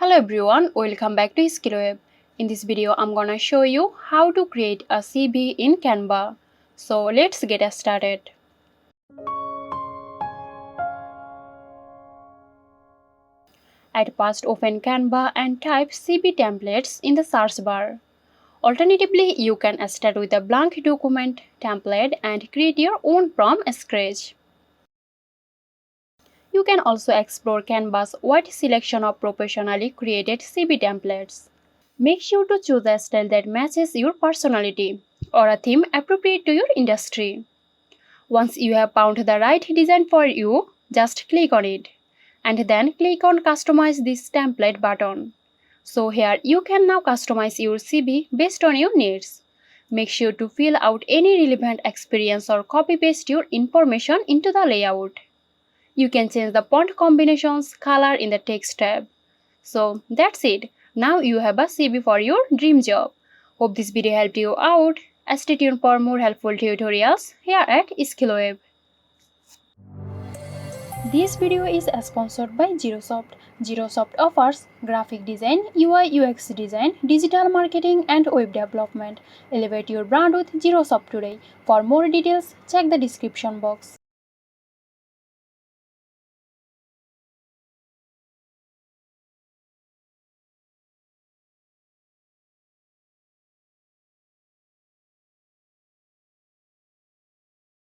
Hello everyone, welcome back to Skillweb. In this video, I'm gonna show you how to create a CV in Canva. So let's get started. At first, open Canva and type CV templates in the search bar. Alternatively, you can start with a blank document template and create your own from scratch. You can also explore Canva's wide selection of professionally created CV templates. Make sure to choose a style that matches your personality or a theme appropriate to your industry. Once you have found the right design for you, just click on it and then click on Customize this template button. So here you can now customize your CV based on your needs. Make sure to fill out any relevant experience or copy paste your information into the layout. You can change the font combinations, color in the text tab. So that's it. Now you have a CV for your dream job. Hope this video helped you out. Stay tuned for more helpful tutorials here at Skillweb. This video is sponsored by Zerosoft. Zerosoft offers graphic design, UI UX design, digital marketing and web development. Elevate your brand with Zerosoft today. For more details, check the description box.